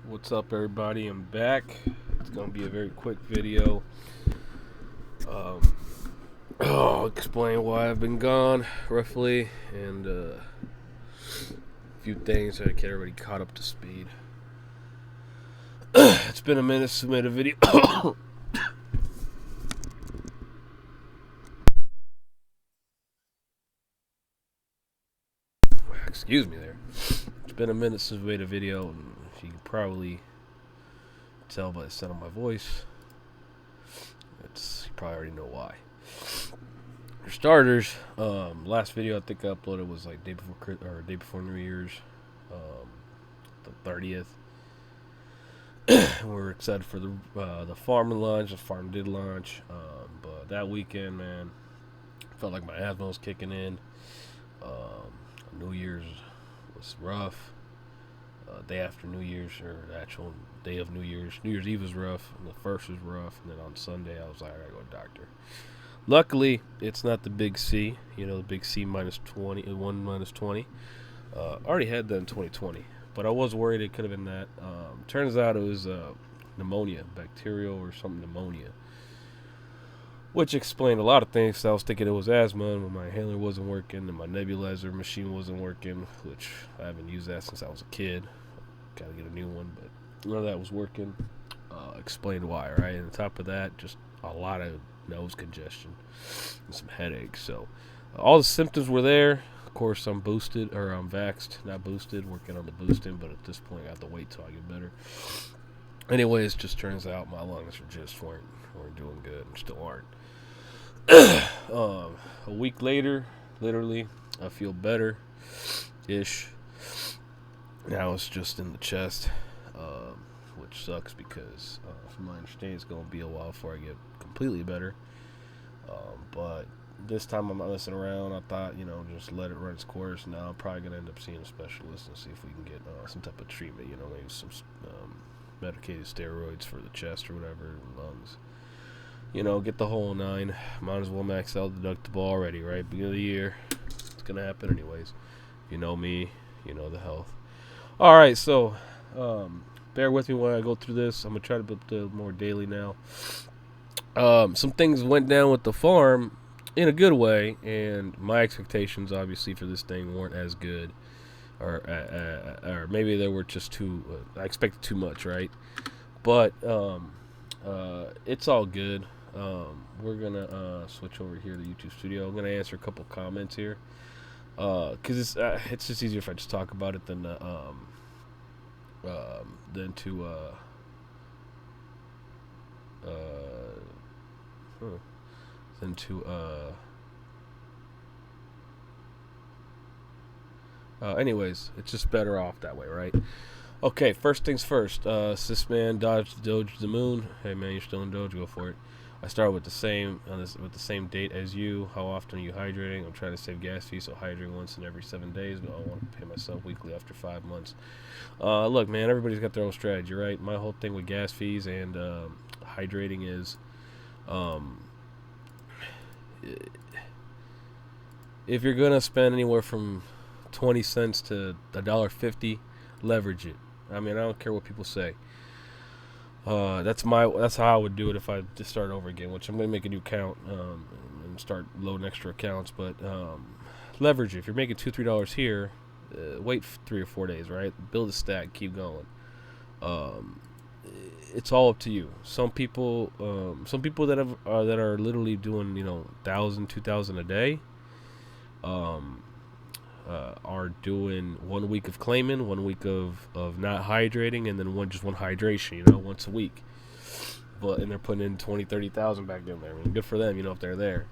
What's up, everybody? I'm back. It's gonna be a very quick video. I'll explain why I've been gone roughly, and a few things so I get everybody caught up to speed. It's been a minute since I made a video. Excuse me there. It's been a minute since I made a video, and you can probably tell by the sound of my voice. You probably already know why. For starters, last video I think I uploaded was like day before New Year's, the 30th. We're excited for the farm launch. The farm did launch, but that weekend, man, felt like my asthma was kicking in. New Year's was rough. Day after New Year's, or the actual day of New Year's Eve was rough, and the first was rough, and then on Sunday I was like, I gotta go to the doctor. Luckily, it's not the big C, the big C minus 20, 1 minus 20. Already had that in 2020, but I was worried it could have been that. Turns out it was pneumonia, bacterial or something pneumonia, which explained a lot of things. So I was thinking it was asthma, and my inhaler wasn't working, and my nebulizer machine wasn't working, which I haven't used that since I was a kid. Gotta get a new one, but none of that was working. Explained why, right? And on top of that, just a lot of nose congestion and some headaches. So all the symptoms were there. Of course, I'm boosted, or I'm vaxxed, not boosted, working on the boosting, but at this point I have to wait till I get better. Anyways, just turns out my lungs weren't doing good, and still aren't. A week later, literally, I feel better-ish. Now it's just in the chest, which sucks because, from my understanding, it's going to be a while before I get completely better. But this time I'm not messing around. I thought, just let it run its course. Now I'm probably going to end up seeing a specialist and see if we can get some type of treatment, maybe some medicated steroids for the chest or whatever, lungs. Get the whole 9. Might as well max out the deductible already, right? Beginning of the year. It's going to happen anyways. If you know me, you know the health. Alright, so bear with me while I go through this. I'm going to try to build more daily now. Some things went down with the farm in a good way, and my expectations, obviously, for this thing weren't as good. Or maybe they were just too... I expected too much, right? But it's all good. We're going to switch over here to YouTube Studio. I'm going to answer a couple comments here. Because it's just easier if I just talk about it than anyways, it's just better off that way, right? Okay, first things first. Sysman dodged Doge the moon. Hey man, you're still in Doge, go for it. I started with the same date as you. How often are you hydrating? I'm trying to save gas fees, so hydrating once in every 7 days, but I want to pay myself weekly after 5 months. Look, man, everybody's got their own strategy, right? My whole thing with gas fees and hydrating is, if you're gonna spend anywhere from 20 cents to $1.50, leverage it. I mean, I don't care what people say. That's how I would do it if I just start over again, which I'm going to make a new account and start loading extra accounts. But leverage it. If you're making $2-3 here, wait 3 or 4 days, right? Build a stack, keep going. It's all up to you. Some people that are literally doing 1,000, 2,000 a day, are doing 1 week of claiming, 1 week of not hydrating, and then one hydration, once a week. And they're putting in 20, 30,000 back in there. I mean, good for them, if they're there.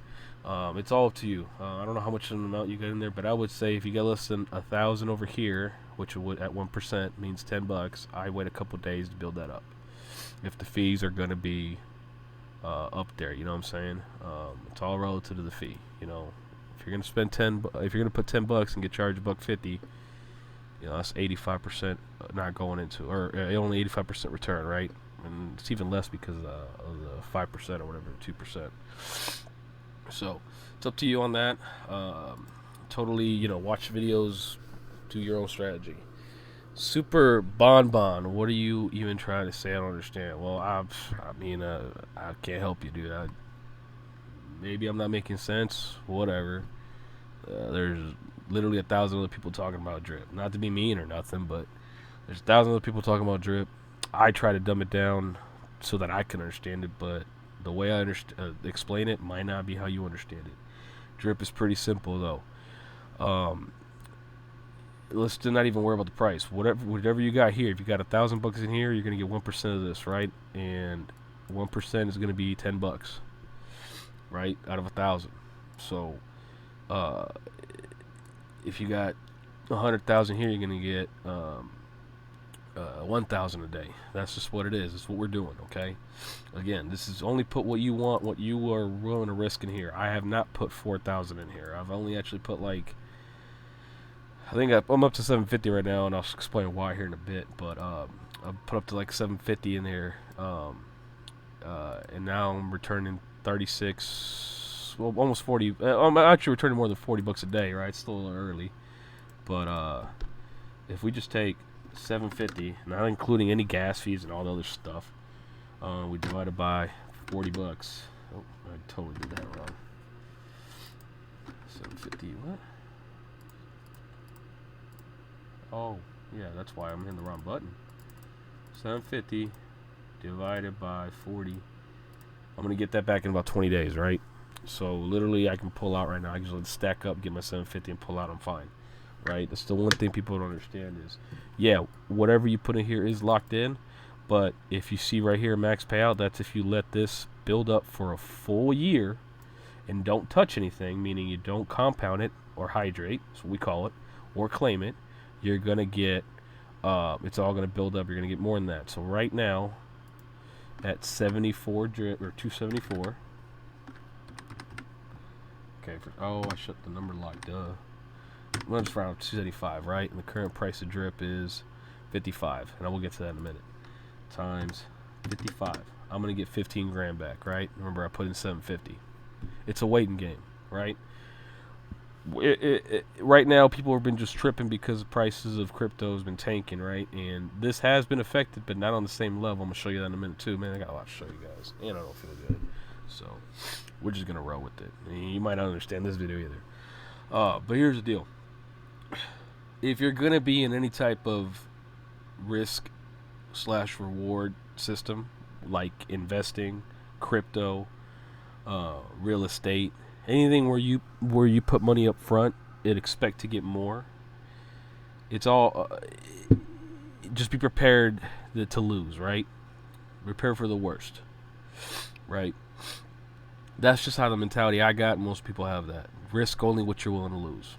It's all up to you. I don't know how much of an amount you get in there, but I would say if you get less than 1,000 over here, which would at 1% means $10, I wait a couple days to build that up. If the fees are going to be up there, you know what I'm saying? It's all relative to the fee, If you're gonna spend if you're gonna put $10 and get charged $1.50, that's 85% not going into, or only 85% return, right? And it's even less because of the 5% or whatever, 2%. So it's up to you on that. Totally, watch videos, do your own strategy. Super bonbon. What are you even trying to say? I don't understand. Well, I mean, I can't help you, dude. Maybe I'm not making sense. Whatever. There's literally 1,000 other people talking about drip. Not to be mean or nothing, but there's 1,000 other people talking about drip. I try to dumb it down so that I can understand it, but the way I explain it might not be how you understand it. Drip is pretty simple, though. Let's not even worry about the price. Whatever you got here, if you got $1,000 in here, you're gonna get 1% of this, right? And 1% is gonna be $10, right? Out of 1,000. So, if you got 100,000 here, you're gonna get 1,000 a day. That's just what it is. It's what we're doing, okay? Again, this is only put what you want, what you are willing to risk in here. I have not put 4,000 in here. I've only actually put like, I think I'm up to 750 right now, and I'll explain why here in a bit. But I've put up to like 750 in there, and now I'm returning 36, well, almost 40. I'm actually returning more than $40 a day, right? It's still a little early, but if we just take 750, not including any gas fees and all the other stuff, we divide it by $40. Oh, I totally did that wrong. 750, what? Oh, yeah, that's why I'm hitting the wrong button. 750 divided by 40. I'm going to get that back in about 20 days, right? So, literally, I can pull out right now. I can just stack up, get my 750, and pull out. I'm fine, right? That's the one thing people don't understand is, yeah, whatever you put in here is locked in, but if you see right here, max payout, that's if you let this build up for a full year and don't touch anything, meaning you don't compound it or hydrate, that's what we call it, or claim it. You're going to get, it's all going to build up. You're going to get more than that. So right now, at 74 drip, or 274. Okay, I shut the number lock, duh. I'm going to just round 275, right? And the current price of drip is 55. And I will get to that in a minute. Times 55. I'm going to get 15 grand back, right? Remember, I put in 750. It's a waiting game, right? Right now, people have been just tripping because the prices of crypto has been tanking, right? And this has been affected, but not on the same level. I'm gonna show you that in a minute too. Man, I got a lot to show you guys, and I don't feel good, so we're just gonna roll with it. And you might not understand this video either, but here's the deal: if you're gonna be in any type of risk/reward system, like investing, crypto, real estate, anything where you put money up front and expect to get more, it's all just be prepared to lose, right? Prepare for the worst, right? That's just how the mentality I got, and most people have that. Risk only what you're willing to lose.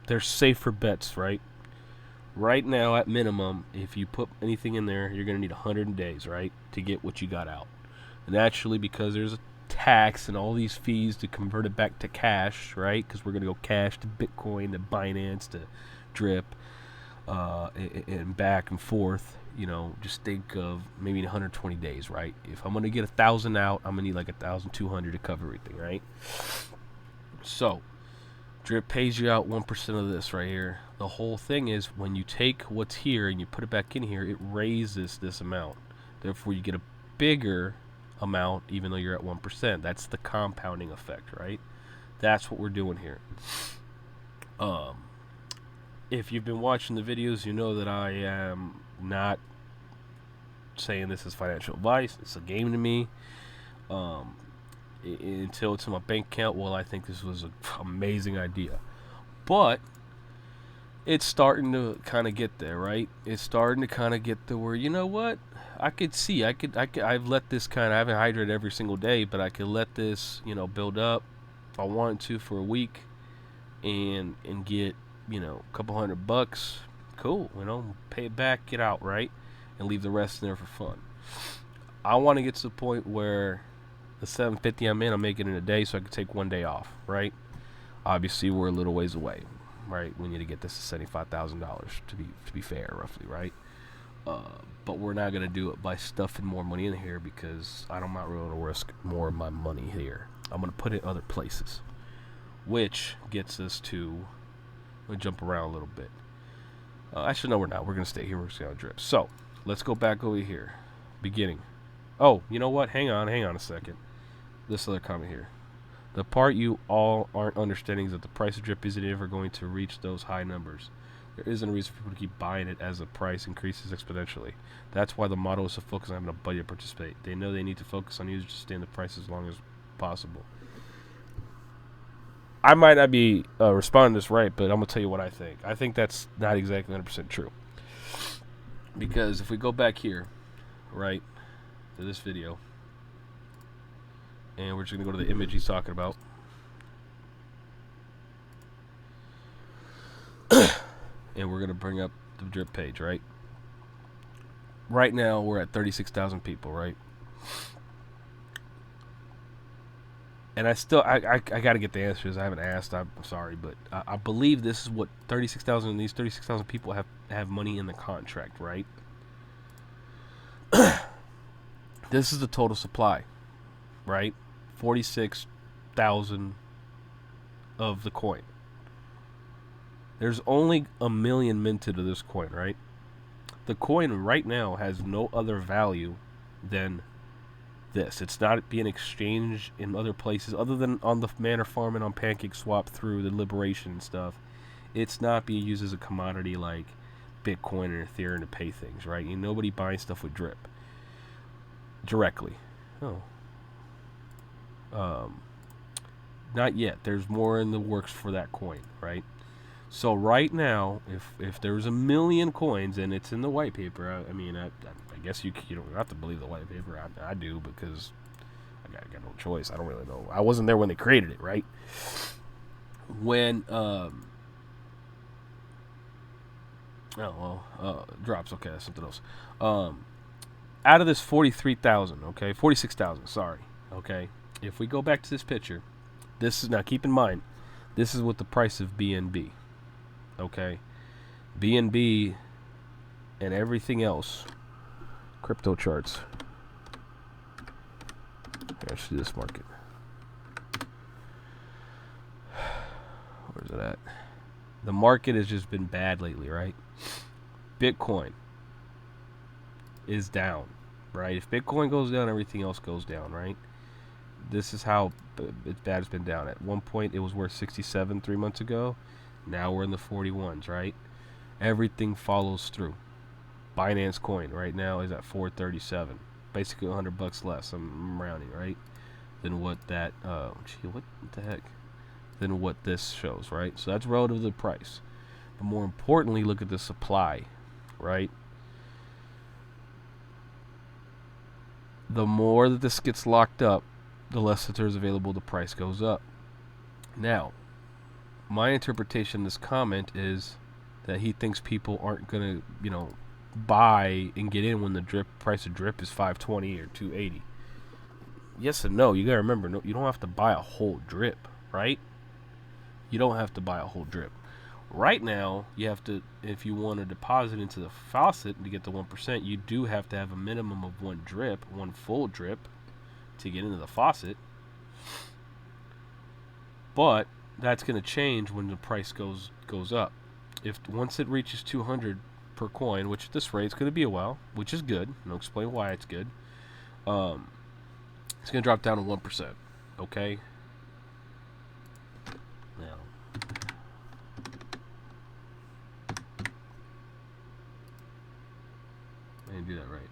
There's safer bets, right? Right now, at minimum, if you put anything in there, you're going to need 100 days, right, to get what you got out. And actually, because there's a tax and all these fees to convert it back to cash, right? Because we're going to go cash to Bitcoin to Binance to Drip and back and forth. You know, just think of maybe 120 days, right? If I'm going to get 1,000 out, I'm going to need like 1,200 to cover everything, right? So, Drip pays you out 1% of this right here. The whole thing is when you take what's here and you put it back in here, it raises this amount. Therefore, you get a bigger amount even though you're at 1%. That's the compounding effect, right? That's what we're doing here. If you've been watching the videos, you know that I am not saying this is financial advice. It's a game to me. Until it's in my bank account, well, I think this was an amazing idea. But it's starting to kind of get there, right? It's starting to kind of get to where, you know what? I could see, I've let this kind of, I haven't hydrated every single day, but I could let this, you know, build up if I wanted to for a week and get, you know, a couple $100. Cool, you know, pay it back, get out, right? And leave the rest in there for fun. I want to get to the point where the 750 I'm in, I'm making in a day so I can take one day off, right? Obviously, we're a little ways away, right? We need to get this to $75,000 to be fair, roughly, right? But we're not going to do it by stuffing more money in here because I'm not really going to risk more of my money here. I'm going to put it other places, which gets us to, I'm going to jump around a little bit. Actually, no, we're not. We're going to stay here. We're just going to drip. So, let's go back over here. Beginning. Oh, you know what? Hang on a second. This other comment here. The part you all aren't understanding is that the price of drip isn't ever going to reach those high numbers. There isn't a reason for people to keep buying it as the price increases exponentially. That's why the model is to focus on having a buddy to participate. They know they need to focus on users to stay in the price as long as possible. I might not be responding to this right, but I'm going to tell you what I think. I think that's not exactly 100% true. Because if we go back here, right, to this video, and we're just going to go to the image he's talking about. And we're going to bring up the drip page, right? Right now, we're at 36,000 people, right? And I got to get the answers. I haven't asked. I'm sorry, but I believe this is what 36,000. These 36,000 people have money in the contract, right? This is the total supply, right? 46,000 of the coin. There's only 1 million minted of this coin, right? The coin right now has no other value than this. It's not being exchanged in other places other than on the Manor Farm and on PancakeSwap through the Liberation and stuff. It's not being used as a commodity like Bitcoin and Ethereum to pay things, right? Nobody buying stuff with drip directly. Not yet. There's more in the works for that coin, right? So right now, if there's 1 million coins and it's in the white paper, I guess you don't have to believe the white paper. I do, because I got no choice. I don't really know. I wasn't there when they created it, right? When drops. Okay, that's something else. Out of this 43,000, okay, 46,000. Sorry, okay. If we go back to this picture, this is, now keep in mind, this is with the price of BNB. Okay, BNB and everything else, crypto charts. Let's see this market. Where's it at? The market has just been bad lately, right? Bitcoin is down, right? If Bitcoin goes down, everything else goes down, right? This is how bad it's been down. At one point, it was worth 67 3 months ago. Now we're in the 41s, right? Everything follows through. Binance coin right now is at 437, basically $100 less. I'm rounding, right? Than what that what the heck? Than what this shows, right? So that's relative to the price. But more importantly, look at the supply, right? The more that this gets locked up, the less that there's available, the price goes up. Now, my interpretation of this comment is that he thinks people aren't gonna, buy and get in when the price of drip is 520 or 280. Yes and no. You gotta remember, no, you don't have to buy a whole drip, right? You don't have to buy a whole drip. Right now, you have to, if you want to deposit into the Faucet to get the 1%, you do have to have a minimum of one full drip to get into the Faucet. But that's going to change when the price goes up. Once it reaches 200 per coin, which at this rate is going to be a while, which is good, and I'll explain why it's good. It's going to drop down to 1%. Okay. Now, I didn't do that right.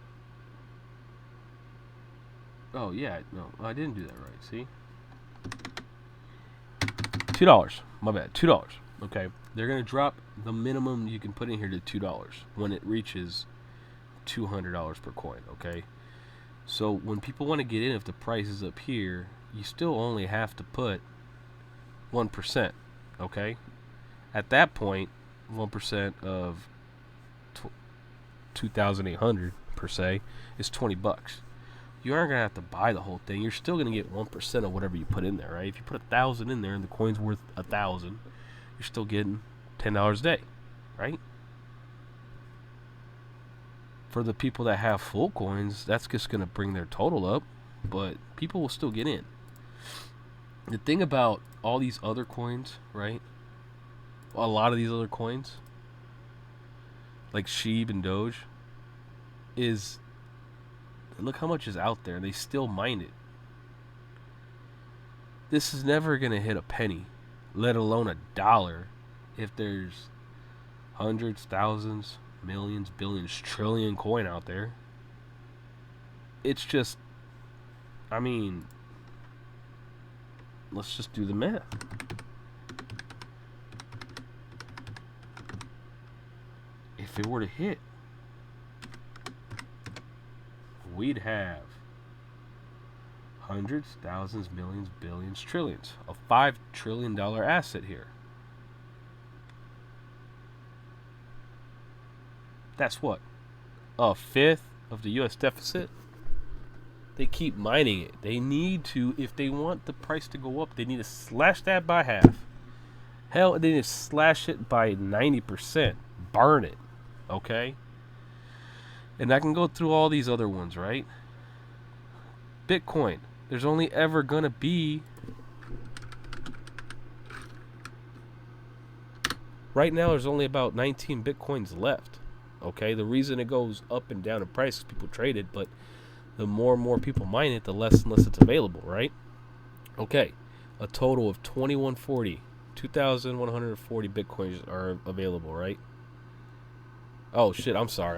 Oh yeah, no, I didn't do that right. See. $2. My bad. $2. Okay. They're going to drop the minimum you can put in here to $2 when it reaches $200 per coin. Okay. So when people want to get in, if the price is up here, you still only have to put 1%. Okay. At that point, 1% of 2,800 per se is $20. You aren't gonna have to buy the whole thing. You're still gonna get 1% of whatever you put in there, right? If you put 1,000 in there and the coin's worth 1,000, you're still getting $10 a day, right? For the people that have full coins, that's just gonna bring their total up, but people will still get in. The thing about all these other coins, right? A lot of these other coins, like Sheeb and Doge, is look how much is out there, and they still mine it. This is never gonna hit a penny, let alone a dollar, if there's hundreds, thousands, millions, billions, trillion coin out there. It's just, I mean, let's just do the math. If it were to hit, we'd have hundreds, thousands, millions, billions, trillions. A $5 trillion asset here. That's what? A fifth of the U.S. deficit? They keep mining it. They need to, if they want the price to go up, they need to slash that by half. Hell, they need to slash it by 90%. Burn it. Okay? And I can go through all these other ones, right? Bitcoin. There's only ever going to be... Right now, there's only about 19 Bitcoins left. Okay? The reason it goes up and down in price is people trade it, but the more and more people mine it, the less and less it's available, right? Okay. A total of 2,140 Bitcoins are available, right? Oh, shit. I'm sorry.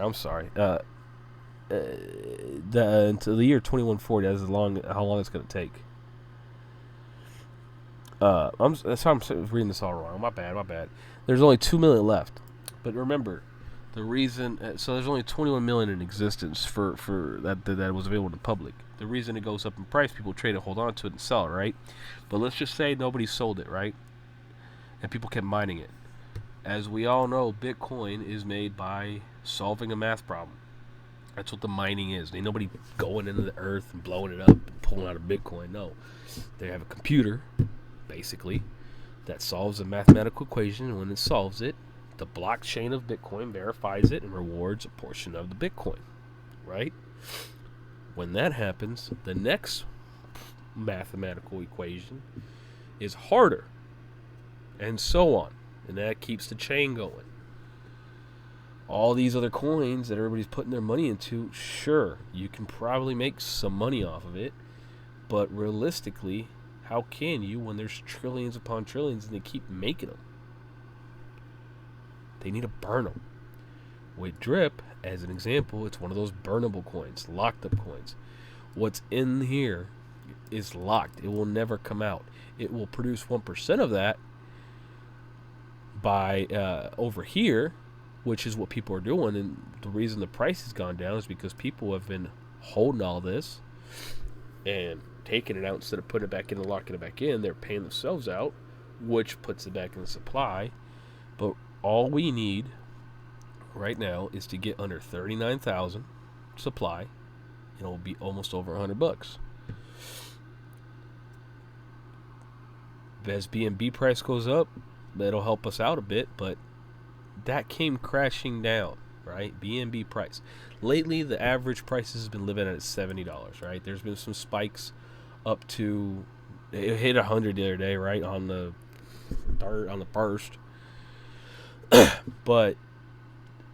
Until the year 2140, that's how long it's going to take. That's how I'm reading this all wrong. My bad. There's only 2 million left. But remember, the reason, so there's only 21 million in existence for that was available to the public. The reason it goes up in price, people trade it, hold on to it, and sell it, right? But let's just say nobody sold it, right? And people kept mining it. As we all know, Bitcoin is made by solving a math problem. That's what the mining is. Ain't nobody going into the earth and blowing it up and pulling out a Bitcoin. No. They have a computer, basically, that solves a mathematical equation, and when it solves it, the blockchain of Bitcoin verifies it and rewards a portion of the Bitcoin, right? When that happens, the next mathematical equation is harder, and so on. And that keeps the chain going. All these other coins that everybody's putting their money into, sure, you can probably make some money off of it, but realistically, how can you when there's trillions upon trillions and they keep making them? They need to burn them. With Drip, as an example, it's one of those burnable coins, locked up coins. What's in here is locked. It will never come out. It will produce 1% of that by over here, which is what people are doing, and the reason the price has gone down is because people have been holding all this and taking it out instead of putting it back in and locking it back in. They're paying themselves out, which puts it back in the supply. But all we need right now is to get under 39,000 supply, and it'll be almost over $100. As BNB price goes up, that'll help us out a bit, but that came crashing down, right? BNB price. Lately, the average price has been living at $70, right? There's been some spikes up to, it hit 100 the other day, right? On the first. But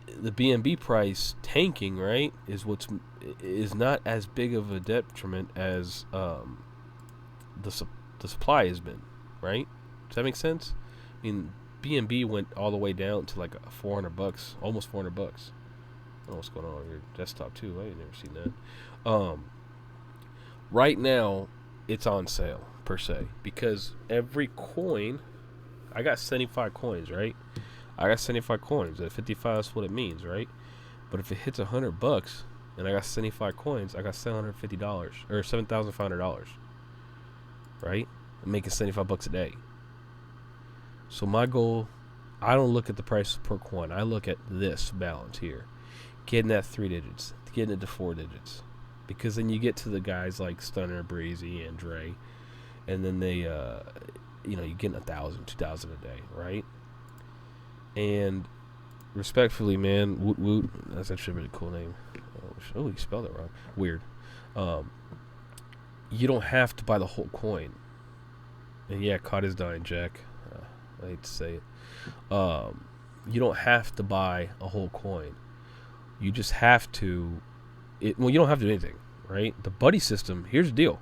the BNB price tanking, right, is not as big of a detriment as the supply has been, right? Does that make sense? I mean, BNB went all the way down to like $400, almost $400. I don't know what's going on on your desktop too. I ain't never seen that. Right now, it's on sale per se because every coin, I got 75 coins, right? I got 75 coins. At 55, that's what it means, right? But if it hits $100 and I got 75 coins, I got $750 or $7,500, right? I'm making $75 a day. So my goal, I don't look at the price per coin. I look at this balance here. Getting at 3 digits. Getting it to 4 digits. Because then you get to the guys like Stunner, Breezy, and Dre. And then they, you're getting 1,000, 2,000 a day, right? And respectfully, man, Woot Woot, that's actually a really cool name. Oh, you spelled it wrong. Weird. You don't have to buy the whole coin. And yeah, COD is dying, Jack. I hate to say it. you don't have to buy a whole coin. You just have to. Well, you don't have to do anything, right? The buddy system. Here's the deal.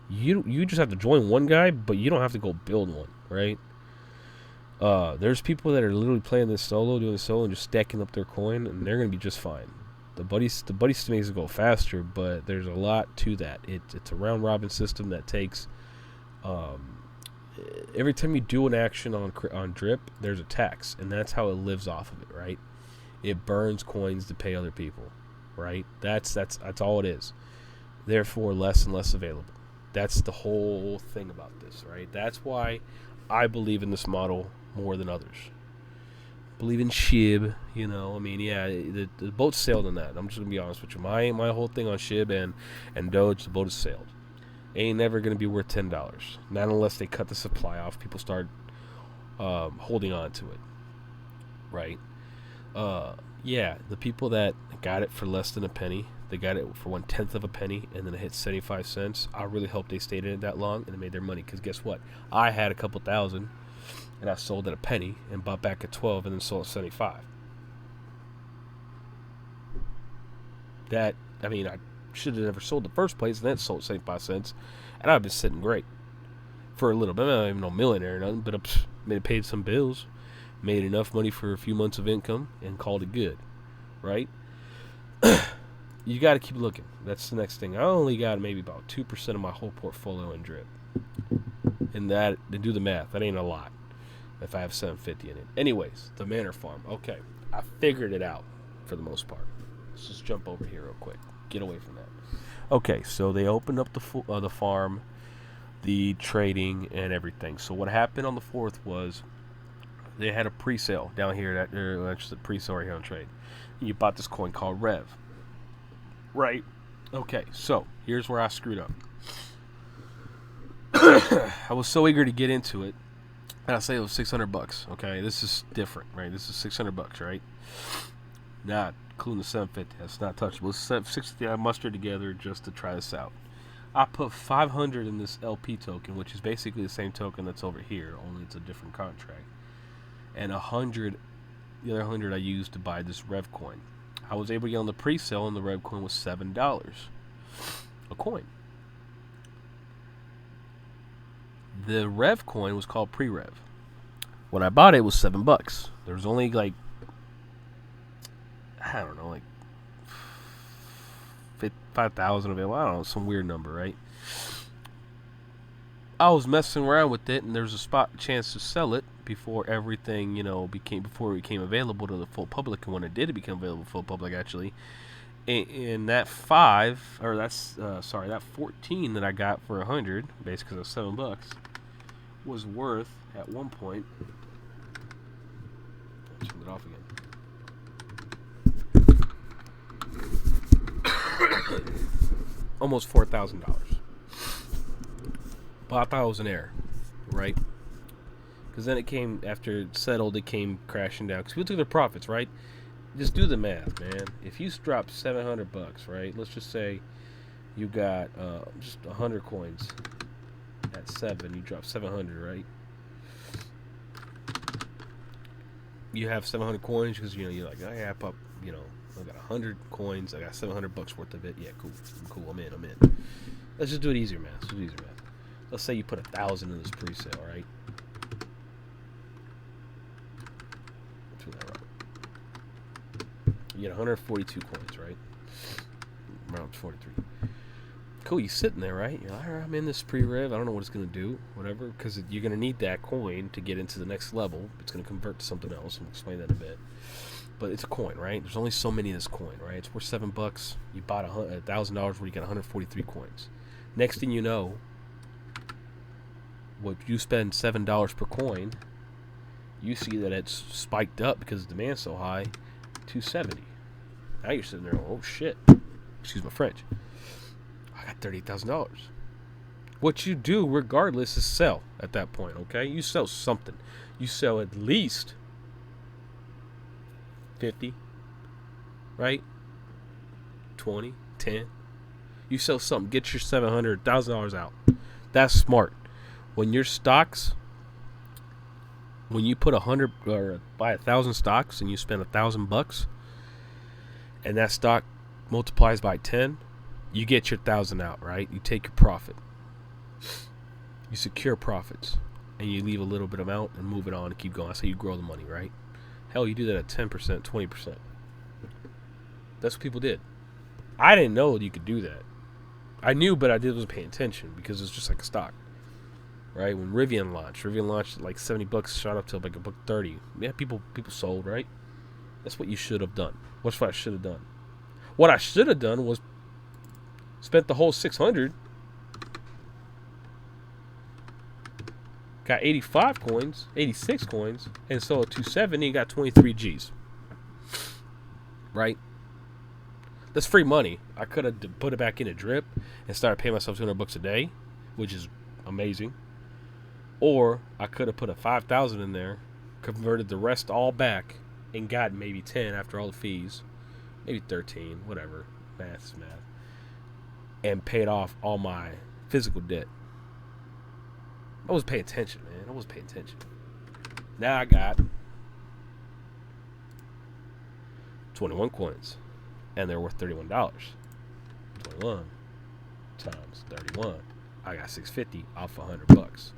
You just have to join one guy, but you don't have to go build one, right? There's people that are literally playing this solo, doing this solo, and just stacking up their coin, and they're gonna be just fine. The buddy system makes it go faster, but there's a lot to that. It's a round robin system that takes. Every time you do an action on drip, there's a tax, and that's how it lives off of it, right? It burns coins to pay other people, right? That's all it is. Therefore, less and less available. That's the whole thing about this, right? That's why I believe in this model more than others. Believe in SHIB, you know. I mean, yeah, the boat sailed on that. I'm just gonna be honest with you. My whole thing on SHIB and Doge, the boat has sailed. Ain't never gonna be worth $10. Not unless they cut the supply off. People start holding on to it, right? Yeah, the people that got it for less than a penny, they got it for 1/10 of a penny, and then it hit 75 cents. I really hope they stayed in it that long and they made their money. Because guess what? I had a couple thousand, and I sold at a penny and bought back at 12, and then sold at 75. I should have never sold the first place, and then sold 75 cents, and I've been sitting great for a little bit. I'm not even no millionaire or nothing, but I paid some bills, made enough money for a few months of income, and called it good, right? You got to keep looking. That's the next thing. I only got maybe about 2% of my whole portfolio in drip, and that, to do the math, that ain't a lot if I have 750 in it. Anyways, the manor farm. Okay, I figured it out for the most part. Let's just jump over here real quick. Get away from that. Okay, so they opened up the farm, the trading, and everything. So what happened on the 4th was they had a pre-sale down here. Actually, pre-sale right here on trade. You bought this coin called Rev. Right. Okay, so here's where I screwed up. I was so eager to get into it, and I say it was $600. Okay, this is different, right? This is $600, right? Not including the 750. That's not touchable. It's 650 I mustered together just to try this out. I put 500 in this LP token, which is basically the same token that's over here, only it's a different contract. And 100, the other 100 I used to buy this Rev coin. I was able to get on the pre-sale, and the Rev coin was $7 a coin. The Rev coin was called pre-Rev. When I bought it, it was $7. There was only like, I don't know, like 5,000 available. I don't know, some weird number, right? I was messing around with it, and there was a chance to sell it before everything, before it became available to the full public. And when it did become available to the full public, actually, and that that 14 that I got for 100, basically because of $7, was worth at one point. I'll turn it off again. Almost $4,000. But I thought it was an error, right? Because then it came, after it settled, it came crashing down. Because people took their profits, right? Just do the math, man. If you drop $700, right? Let's just say you got just 100 coins at 7. You drop 700, right? You have 700 coins because you're like, oh, yeah, I got 100 coins. I got $700 worth of it. Yeah, cool. I'm in. Let's just do it easier, man. Let's say you put 1,000 in this pre-sale, right? Do that right. You get 142 coins, right? Around 43. Cool, you're sitting there, right? You're like, all right, I'm in this pre-rev. I don't know what it's going to do, whatever, because you're going to need that coin to get into the next level. It's going to convert to something else. I'll explain that in a bit. But it's a coin, right? There's only so many of this coin, right? It's worth $7. You bought $1,000 where you got 143 coins. Next thing you know, what you spend $7 per coin, you see that it's spiked up because the demand's so high, $270. Now you're sitting there, oh shit, excuse my French, I got $38,000. What you do regardless is sell at that point, okay? You sell something. You sell at least 50, right? 20, 10. You sell something, get your $700,000 out. That's smart. When your stocks when you put 100 or buy 1,000 stocks and you spend $1,000, and that stock multiplies by 10, you get your 1,000 out, right? You take your profit, you secure profits, and you leave a little bit amount and move it on and keep going. That's how you grow the money, right? Hell, you do that at 10%, 20%. That's what people did. I didn't know you could do that. I knew, but I wasn't paying attention because it's just like a stock, right? When Rivian launched at like $70, shot up to like $1.30. Yeah, people sold, right? That's what you should have done. What's what I should have done? What I should have done was spent the whole 600, got 85 coins, 86 coins, and sold at 270 and got 23 G's. Right? That's free money. I could have put it back in a drip and started paying myself $200 a day, which is amazing. Or I could have put a 5,000 in there, converted the rest all back, and got maybe 10 after all the fees, maybe 13, whatever. Math is math. And paid off all my physical debt. I was paying attention, man. I was paying attention. Now I got 21 coins, and they're worth $31. 21 times 31. I got 650 off $100.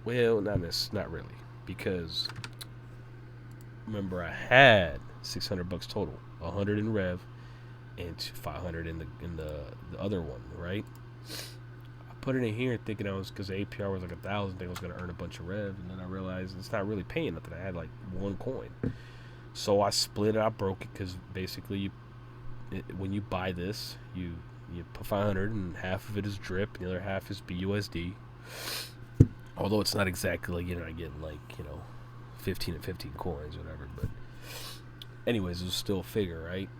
Well, not really, because remember I had $600 total, 100 in Rev, and 500 in the other one, right? I put it in here thinking I was, because the APR was like 1,000, thinking I was gonna earn a bunch of Rev, and then I realized it's not really paying nothing. I had like one coin, so I split it. I broke it because basically, when you buy this, you put 500, and half of it is drip, and the other half is BUSD. Although it's not exactly like you're not getting like 15 and 15 coins, or whatever. But anyways, it was still a figure, right?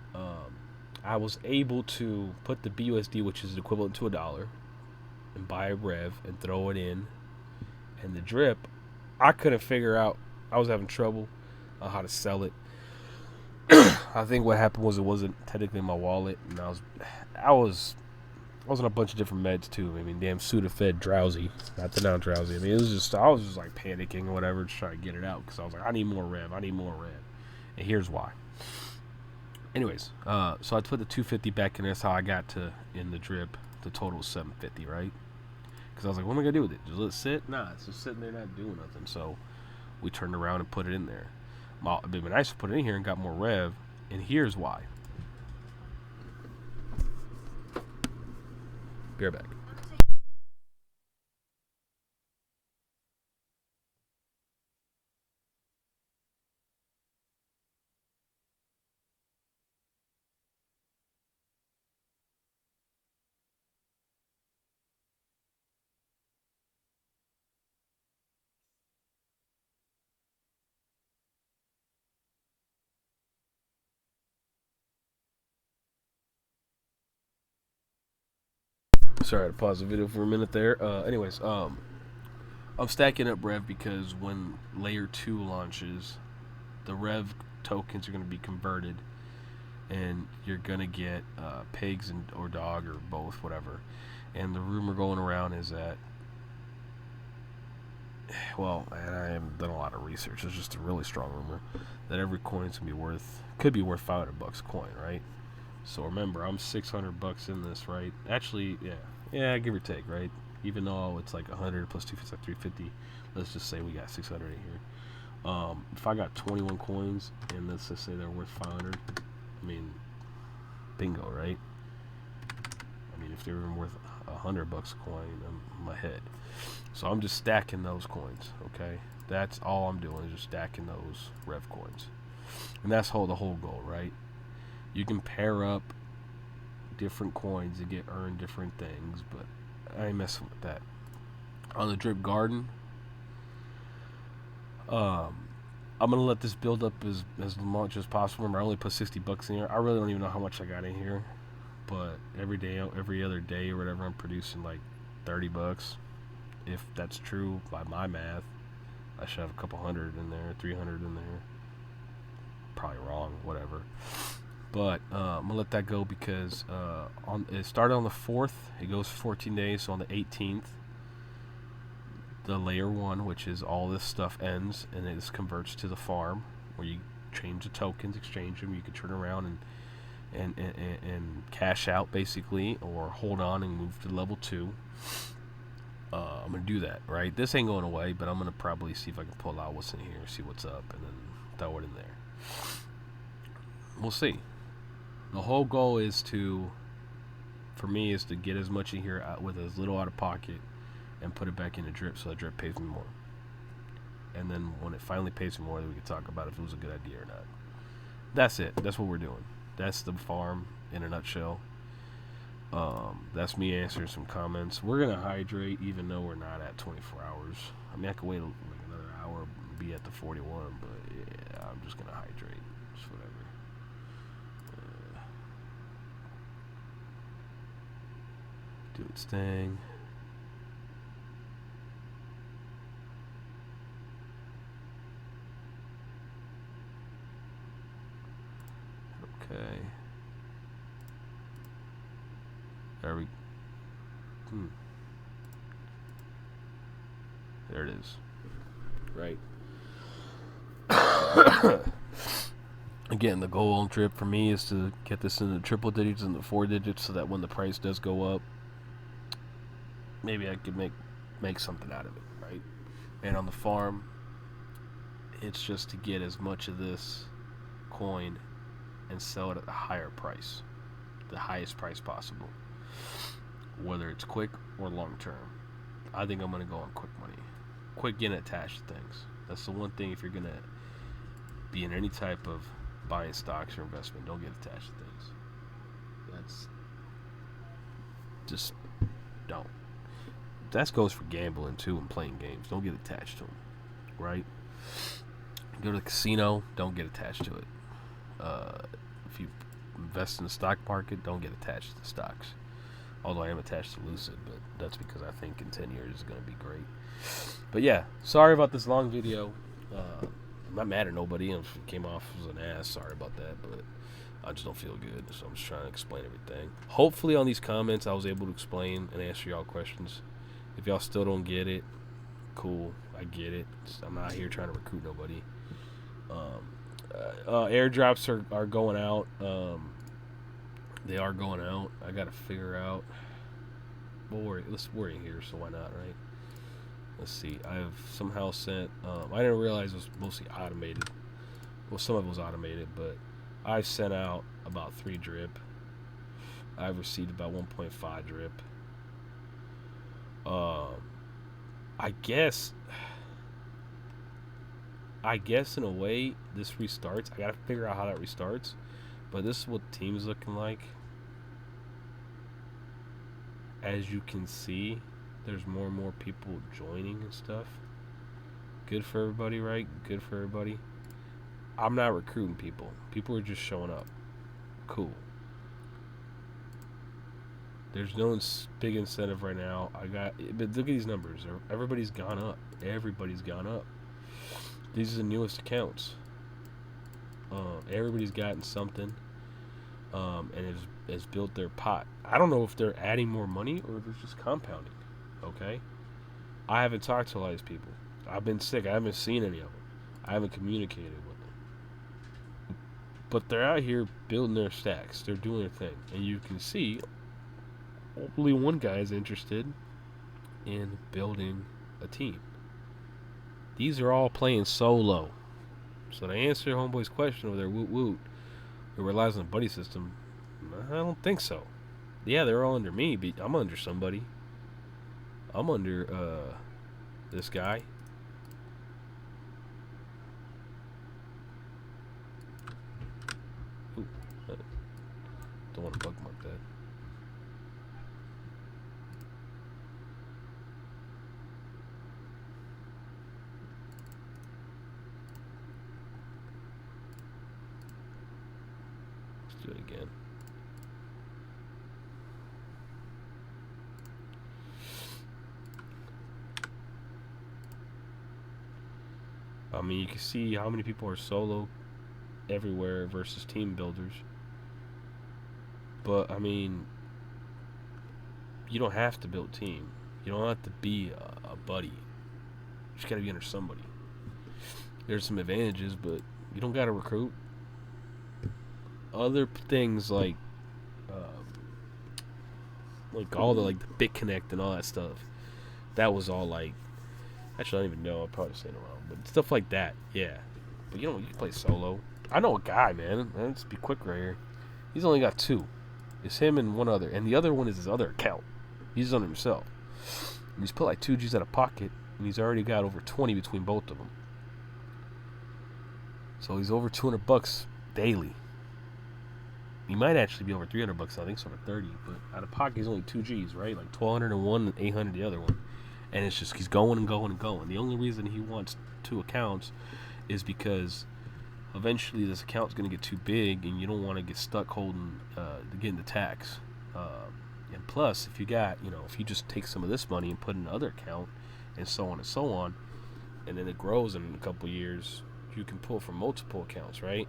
I was able to put the BUSD, which is equivalent to $1, and buy a Rev and throw it in. And the drip, I couldn't figure out. I was having trouble on how to sell it. I think what happened was it wasn't technically in my wallet, and I was on a bunch of different meds too. I mean, damn Sudafed drowsy, not the non drowsy. I mean, I was just like panicking or whatever, just trying to get it out because I was like, I need more Rev, and here's why. Anyways, so I put the 250 back in. That's how I got to, in the drip, the total was 750, right? Because I was like, what am I gonna do with it? Just let it sit? Nah, it's just sitting there not doing nothing. So we turned around and put it in there. It'd been nice to put it in here and got more Rev, and here's why. Be right back. Sorry to pause the video for a minute there. Anyways, I'm stacking up Rev because when layer 2 launches, the Rev tokens are going to be converted, and you're going to get pigs or dog or both, whatever. And the rumor going around is that, well, and I haven't done a lot of research, it's just a really strong rumor that every coin's going to be could be worth $500 a coin, right? So remember, I'm $600 in this, right? Actually, yeah, give or take, right? Even though it's like 100 plus 250, like 350. Let's just say we got 600 in here. If I got 21 coins, and let's just say they're worth 500, I mean, bingo, right? I mean, if they were worth $100 a coin, I'm ahead. So I'm just stacking those coins, okay? That's all I'm doing, is just stacking those Rev coins, and that's the whole goal, right? You can pair up different coins to get earned different things, but I ain't messing with that. On the drip garden, I'm gonna let this build up as much as possible. Remember, I only put $60 in here. I really don't even know how much I got in here, but every other day or whatever, I'm producing like $30. If that's true by my math, I should have a couple hundred in there, 300 in there. Probably wrong, whatever. But I'm gonna let that go because it started on the 4th. It goes 14 days. So on the 18th, the layer 1, which is all this stuff ends, and it converts to the farm, where you change the tokens, exchange them. You can turn around and cash out, basically, or hold on and move to level 2. I'm going to do that, right? This ain't going away, but I'm going to probably see if I can pull out what's in here, see what's up, and then throw it in there. We'll see. The whole goal is for me, is to get as much in here with as little out of pocket and put it back in the drip, so the drip pays me more. And then when it finally pays me more, then we can talk about if it was a good idea or not. That's it. That's what we're doing. That's the farm in a nutshell. That's me answering some comments. We're gonna hydrate, even though we're not at 24 hours. I mean, I could wait like another hour, be at the 41, but yeah, I'm just gonna hydrate. Just whatever. Do its thing. Okay. There we. There it is. Right. Again, the goal on drip for me is to get this in the triple digits and the 4 digits, so that when the price does go up, maybe I could make something out of it, right? And on the farm, it's just to get as much of this coin and sell it at a higher price, the highest price possible, whether it's quick or long term. I think I'm going to go on quick money. Quick getting attached to things. That's the one thing. If you're going to be in any type of buying stocks or investment, don't get attached to things. That's just don't. That goes for gambling too and playing games. Don't get attached to them, right? Go to the casino, don't get attached to it. If you invest in the stock market, don't get attached to the stocks. Although I am attached to Lucid, but that's because I think in 10 years it's going to be great. But yeah, sorry about this long video. I'm not mad at nobody. If it came off as an ass, sorry about that, but I just don't feel good, so I'm just trying to explain everything. Hopefully on these comments I was able to explain and answer y'all questions. If y'all still don't get it, cool, I get it. I'm not here trying to recruit nobody. Airdrops are going out. They are going out. I gotta figure out. Let's worry here, so why not, right? Let's see. I've somehow sent. I didn't realize it was mostly automated. Well, some of it was automated, but I sent out about 3 drip. I've received about 1.5 drip. I guess in a way this restarts. I gotta figure out how that restarts. But this is what the team's looking like. As you can see, there's more and more people joining and stuff. Good for everybody, right? Good for everybody. I'm not recruiting people. People are just showing up. Cool. There's no big incentive right now. But look at these numbers. Everybody's gone up. Everybody's gone up. These are the newest accounts. Everybody's gotten something, and has built their pot. I don't know if they're adding more money or if it's just compounding. Okay, I haven't talked to a lot of these people. I've been sick. I haven't seen any of them. I haven't communicated with them. But they're out here building their stacks. They're doing their thing, and you can see only one guy is interested in building a team. These are all playing solo. So to answer Homeboy's question over there, woot woot, who relies on the buddy system, I don't think so. Yeah, they're all under me, but I'm under somebody. I'm under this guy. Ooh, don't want to bookmark that. Do it again. I mean, you can see how many people are solo everywhere versus team builders. But I mean, you don't have to build team. You don't have to be a buddy. just got to be under somebody. There's some advantages, but you don't got to recruit. Other things like all the the BitConnect and all that stuff. That was all like, actually I don't even know. I'm probably saying it wrong, but stuff like that, yeah. But you can play solo. I know a guy, man. Let's be quick right here. He's only got 2. It's him and one other, and the other one is his other account. He's on himself. And he's put like 2 G's out of pocket, and he's already got over 20 between both of them. So he's over $200 daily. He might actually be over $300. I think it's over 30, but out of pocket he's only 2 G's, right? Like 1,200 in one and 800 the other one. And it's just he's going and going and going. The only reason he wants 2 accounts is because eventually this account's going to get too big, and you don't want to get stuck holding getting the tax. And plus, if you got, if you just take some of this money and put in another account, and so on, and then it grows in a couple years, you can pull from multiple accounts, right?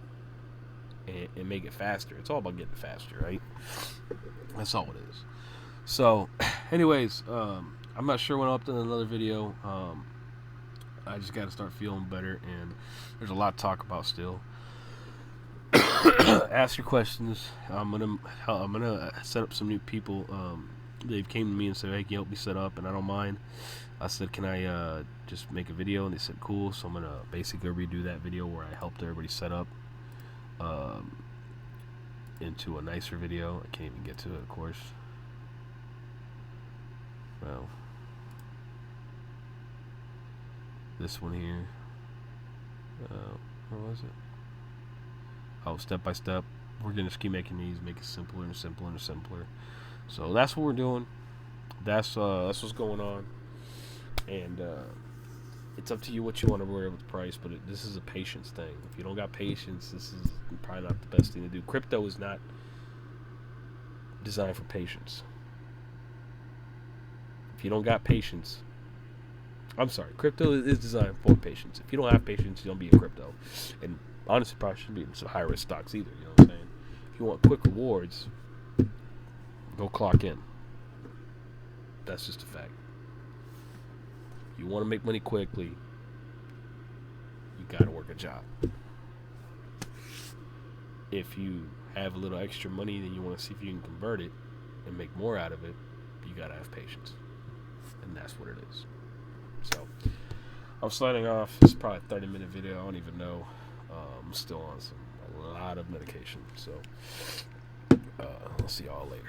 And make it faster. It's all about getting faster, right? That's all it is. So, anyways, I'm not sure when I'll upload another video. I just got to start feeling better, and there's a lot to talk about still. Ask your questions. I'm gonna set up some new people. They came to me and said, "Hey, can you help me set up?" And I don't mind. I said, "Can I just make a video?" And they said, "Cool." So I'm gonna basically redo that video where I helped everybody set up into a nicer video. I can't even get to it, of course. Well, this one here. Where was it? Oh, step by step. We're gonna just keep making these, make it simpler and simpler and simpler. So that's what we're doing. That's what's going on. And it's up to you what you want to wear with the price, but this is a patience thing. If you don't got patience, this is probably not the best thing to do. Crypto is not designed for patience. If you don't got patience, I'm sorry, crypto is designed for patience. If you don't have patience, you don't be in crypto. And honestly, probably shouldn't be in some high risk stocks either. You know what I'm saying? If you want quick rewards, go clock in. That's just a fact. You want to make money quickly, you got to work a job. If you have a little extra money, then you want to see if you can convert it and make more out of it, you got to have patience. And that's what it is. So, I'm signing off. It's probably a 30-minute video. I don't even know. I'm still on a lot of medication. So, I'll see y'all later.